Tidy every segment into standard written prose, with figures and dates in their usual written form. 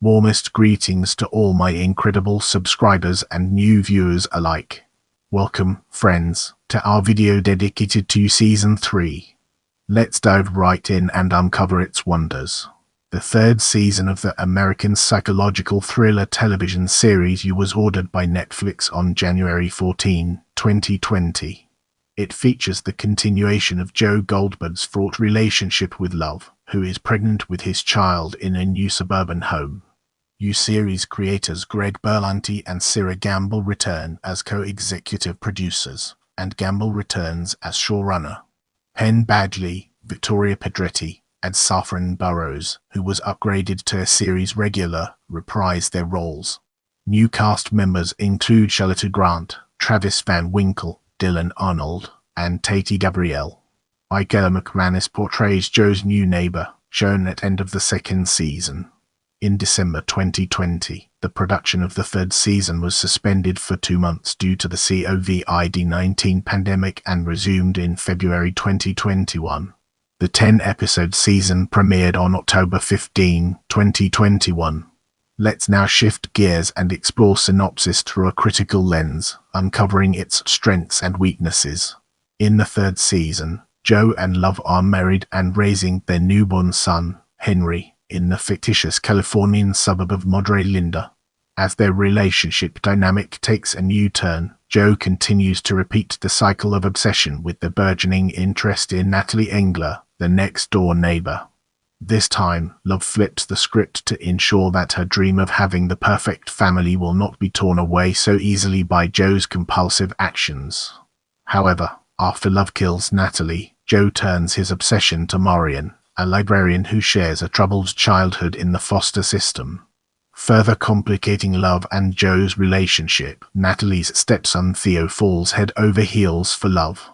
Warmest greetings to all my incredible subscribers and new viewers alike. Welcome, friends, to our video dedicated to Season 3. Let's dive right in and uncover its wonders. The third season of the American psychological thriller television series You was ordered by Netflix on January 14, 2020. It features the continuation of Joe Goldberg's fraught relationship with Love, who is pregnant with his child in a new suburban home. You series creators Greg Berlanti and Sera Gamble return as co-executive producers, and Gamble returns as showrunner. Penn Badgley, Victoria Pedretti, and Saffron Burrows, who was upgraded to a series regular, reprise their roles. New cast members include Shalita Grant, Travis Van Winkle, Dylan Arnold, and Tati Gabrielle. Michaela McManus portrays Joe's new neighbor, shown at end of the second season. In December 2020, the production of the third season was suspended for 2 months due to the COVID-19 pandemic and resumed in February 2021. The 10-episode season premiered on October 15, 2021. Let's now shift gears and explore synopsis through a critical lens, uncovering its strengths and weaknesses. In the third season, Joe and Love are married and raising their newborn son, Henry, in the fictitious Californian suburb of Madre Linda. As their relationship dynamic takes a new turn, Joe continues to repeat the cycle of obsession with the burgeoning interest in Natalie Engler, the next-door neighbor. This time, Love flips the script to ensure that her dream of having the perfect family will not be torn away so easily by Joe's compulsive actions. However, after Love kills Natalie, Joe turns his obsession to Marion, a librarian who shares a troubled childhood in the foster system. Further complicating Love and Joe's relationship, Natalie's stepson Theo falls head over heels for Love.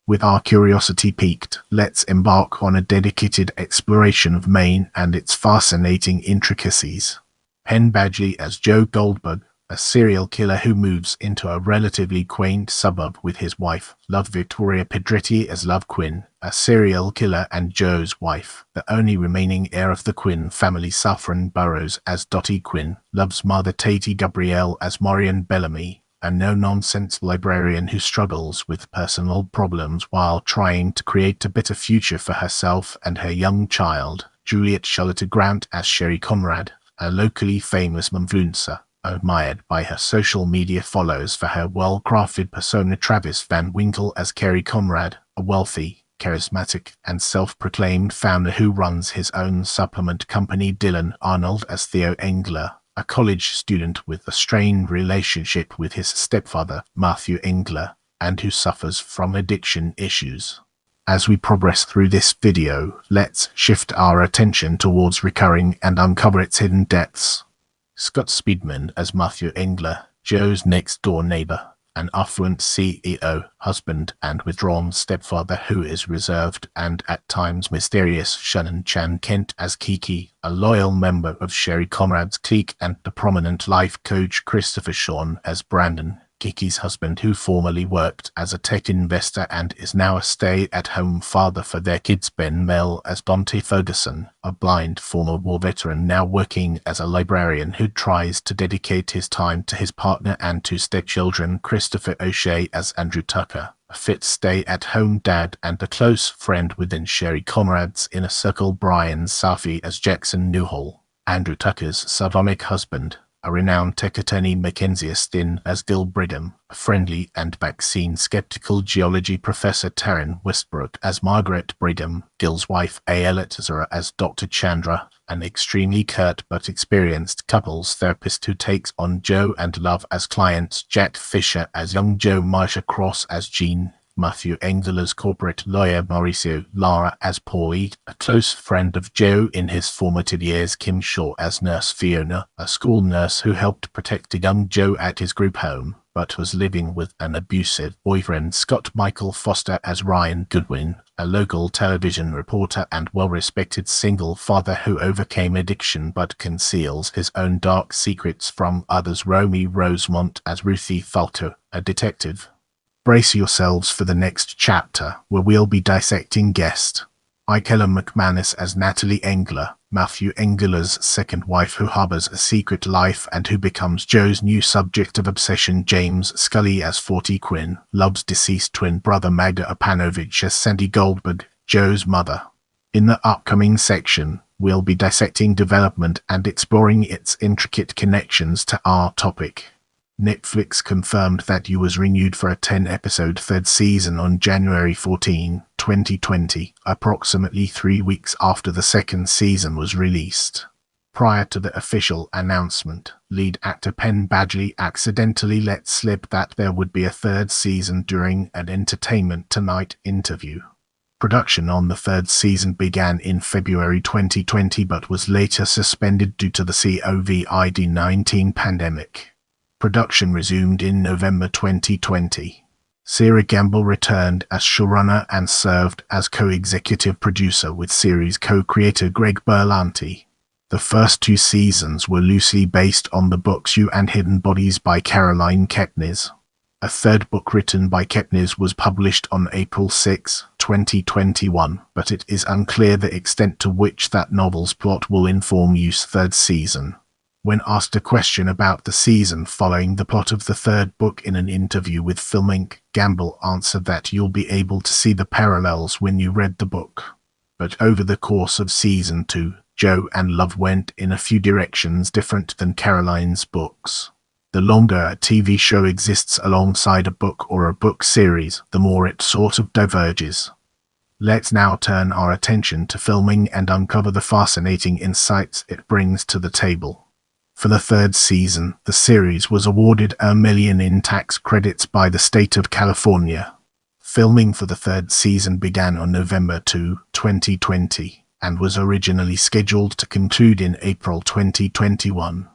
With our curiosity piqued, let's embark on a dedicated exploration of Maine and its fascinating intricacies. Penn Badgley as Joe Goldberg, a serial killer who moves into a relatively quaint suburb with his wife, Love. Victoria Pedretti as Love Quinn, a serial killer and Joe's wife, the only remaining heir of the Quinn family. Saffron Burrows as Dottie Quinn, Love's mother. Tati Gabrielle as Marion Bellamy, a no-nonsense librarian who struggles with personal problems while trying to create a better future for herself and her young child. Shalita Grant as Sherry Conrad, a locally famous influencer, admired by her social media followers for her well-crafted persona. Travis Van Winkle as Kerry Conrad, a wealthy, charismatic, and self-proclaimed founder who runs his own supplement company. Dylan Arnold as Theo Engler, a college student with a strained relationship with his stepfather, Matthew Engler, and who suffers from addiction issues. As we progress through this video, let's shift our attention towards recurring and uncover its hidden depths. Scott Speedman as Matthew Engler, Joe's next-door neighbor, an affluent CEO, husband, and withdrawn stepfather who is reserved and at times mysterious. Shannon Chan Kent as Kiki, a loyal member of Sherry Conrad's clique, and the prominent life coach Christopher Sean as Brandon, Kiki's husband, who formerly worked as a tech investor and is now a stay-at-home father for their kids. Ben Mel as Bonte Ferguson, a blind former war veteran now working as a librarian who tries to dedicate his time to his partner and to stepchildren. Christopher O'Shea as Andrew Tucker, a fit stay-at-home dad and a close friend within Sherry Conrad's inner circle. Brian Safi as Jackson Newhall, Andrew Tucker's sardonic husband, a renowned tech attorney. Mackenzie Astin as Gil Brigham, a friendly and vaccine-skeptical geology professor. Taryn Westbrook as Margaret Brigham, Gil's wife. Ayelet Zara as Dr. Chandra, an extremely curt but experienced couples therapist who takes on Joe and Love as clients. Jack Fisher as young Joe. Marsha Cross as Jean, Matthew Engler's corporate lawyer. Mauricio Lara as Paulie, a close friend of Joe in his formative years. Kim Shaw as Nurse Fiona, a school nurse who helped protect a young Joe at his group home, but was living with an abusive boyfriend. Scott Michael Foster as Ryan Goodwin, a local television reporter and well-respected single father who overcame addiction but conceals his own dark secrets from others. Romy Rosemont as Ruthie Falter, a detective. Brace yourselves for the next chapter, where we'll be dissecting guest, Michaela McManus as Natalie Engler, Matthew Engler's second wife who harbors a secret life and who becomes Joe's new subject of obsession. James Scully as 40 Quinn, loves deceased twin brother Magda Apanovich as Sandy Goldberg, Joe's mother. In the upcoming section, we'll be dissecting development and exploring its intricate connections to our topic. Netflix confirmed that You was renewed for a 10-episode third season on January 14, 2020, approximately 3 weeks after the second season was released. Prior to the official announcement, lead actor Penn Badgley accidentally let slip that there would be a third season during an Entertainment Tonight interview. Production on the third season began in February 2020 but was later suspended due to the COVID-19 pandemic. Production resumed in November 2020. Sera Gamble returned as showrunner and served as co-executive producer with series co-creator Greg Berlanti. The first 2 seasons were loosely based on the books You and Hidden Bodies by Caroline Kepnes. A third book written by Kepnes was published on April 6, 2021, but it is unclear the extent to which that novel's plot will inform You's third season. When asked a question about the season following the plot of the third book in an interview with Film Inc., Gamble answered that you'll be able to see the parallels when you read the book. But over the course of season 2, Joe and Love went in a few directions different than Caroline's books. The longer a TV show exists alongside a book or a book series, the more it sort of diverges. Let's now turn our attention to filming and uncover the fascinating insights it brings to the table. For the third season, the series was awarded $1 million in tax credits by the state of California. Filming for the third season began on November 2, 2020, and was originally scheduled to conclude in April 2021.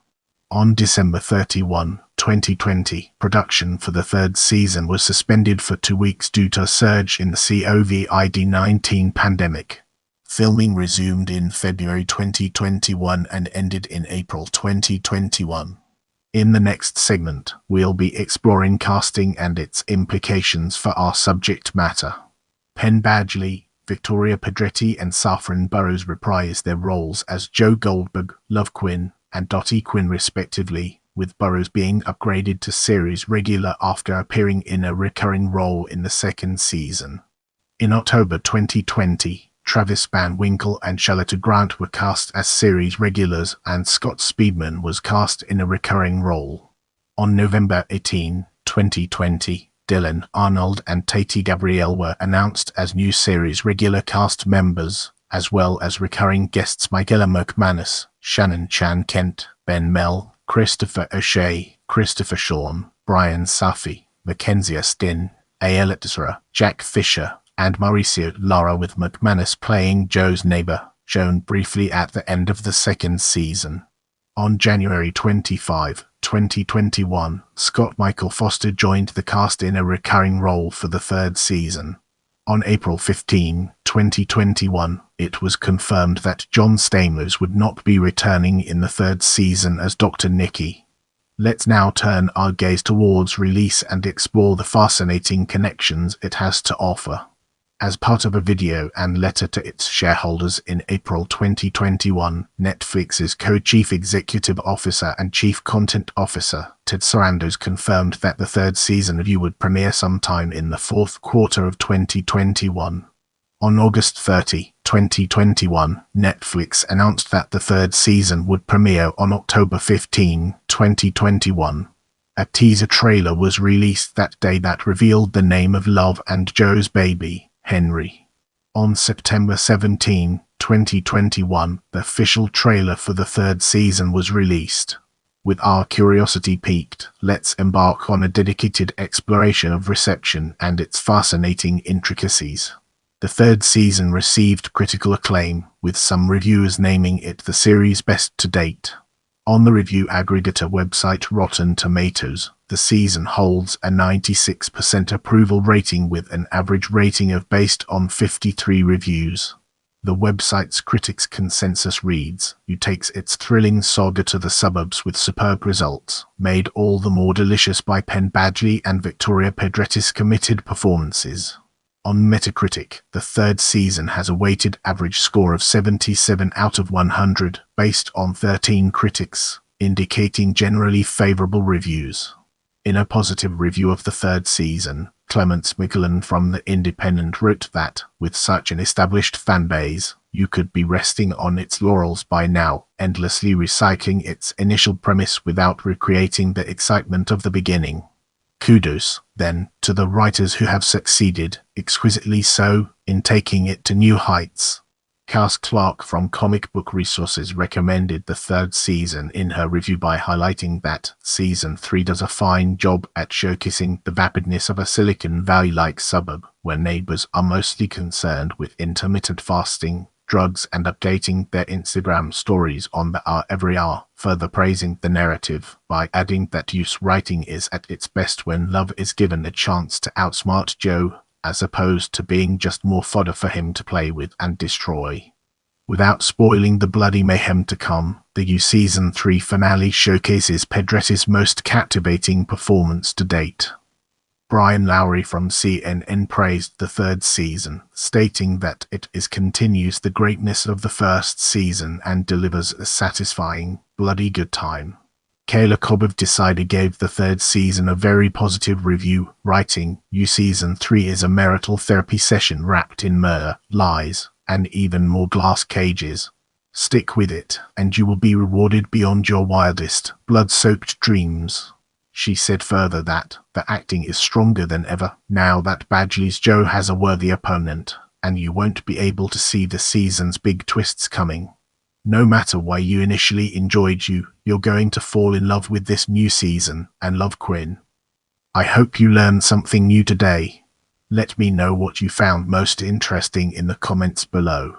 On December 31, 2020, production for the third season was suspended for 2 weeks due to a surge in the COVID-19 pandemic. Filming resumed in February 2021 and ended in April 2021. In the next segment, we'll be exploring casting and its implications for our subject matter. Penn Badgley, Victoria Pedretti and Saffron Burrows reprised their roles as Joe Goldberg, Love Quinn, and Dottie Quinn respectively, with Burrows being upgraded to series regular after appearing in a recurring role in the second season. In October 2020, Travis Van Winkle and Shalita Grant were cast as series regulars and Scott Speedman was cast in a recurring role. On November 18, 2020, Dylan, Arnold and Tati Gabrielle were announced as new series regular cast members, as well as recurring guests Michaela McManus, Shannon Chan Kent, Ben Mel, Christopher O'Shea, Christopher Sean, Brian Safi, Mackenzie Stin, Ayala Sera, Jack Fisher, and Mauricio Lara, with McManus playing Joe's neighbor, shown briefly at the end of the second season. On January 25, 2021, Scott Michael Foster joined the cast in a recurring role for the third season. On April 15, 2021, it was confirmed that John Stamos would not be returning in the third season as Dr. Nicky. Let's now turn our gaze towards release and explore the fascinating connections it has to offer. As part of a video and letter to its shareholders in April 2021, Netflix's co-chief executive officer and chief content officer, Ted Sarandos, confirmed that the third season of You would premiere sometime in the fourth quarter of 2021. On August 30, 2021, Netflix announced that the third season would premiere on October 15, 2021. A teaser trailer was released that day that revealed the name of Love and Joe's baby, Henry. On September 17, 2021, the official trailer for the third season was released. With our curiosity piqued, let's embark on a dedicated exploration of reception and its fascinating intricacies. The third season received critical acclaim, with some reviewers naming it the series' best to date. On the review aggregator website Rotten Tomatoes, the season holds a 96% approval rating with an average rating of based on 53 reviews. The website's critics' consensus reads, "You takes its thrilling saga to the suburbs with superb results, made all the more delicious by Penn Badgley and Victoria Pedretti's committed performances." On Metacritic, the third season has a weighted average score of 77 out of 100, based on 13 critics, indicating generally favorable reviews. In a positive review of the third season, Clements McGillen from The Independent wrote that, with such an established fanbase, you could be resting on its laurels by now, endlessly recycling its initial premise without recreating the excitement of the beginning. Kudos, then, to the writers who have succeeded, exquisitely so, in taking it to new heights. Cass Clark from Comic Book Resources recommended the third season in her review by highlighting that Season 3 does a fine job at showcasing the vapidness of a Silicon Valley-like suburb, where neighbors are mostly concerned with intermittent fasting, drugs, and updating their Instagram stories on the hour every hour, further praising the narrative by adding that Youth's writing is at its best when love is given a chance to outsmart Joe, as opposed to being just more fodder for him to play with and destroy. Without spoiling the bloody mayhem to come, the You Season 3 finale showcases Pedretti's most captivating performance to date. Brian Lowry from CNN praised the third season, stating that it continues the greatness of the first season and delivers a satisfying, bloody good time. Kayla Cobb of Decider gave the third season a very positive review, writing, You Season 3 is a marital therapy session wrapped in murder, lies, and even more glass cages. Stick with it, and you will be rewarded beyond your wildest, blood-soaked dreams. She said further that the acting is stronger than ever now that Badgley's Joe has a worthy opponent, and you won't be able to see the season's big twists coming. No matter why you initially enjoyed You, you're going to fall in love with this new season and love Quinn. I hope you learned something new today. Let me know what you found most interesting in the comments below.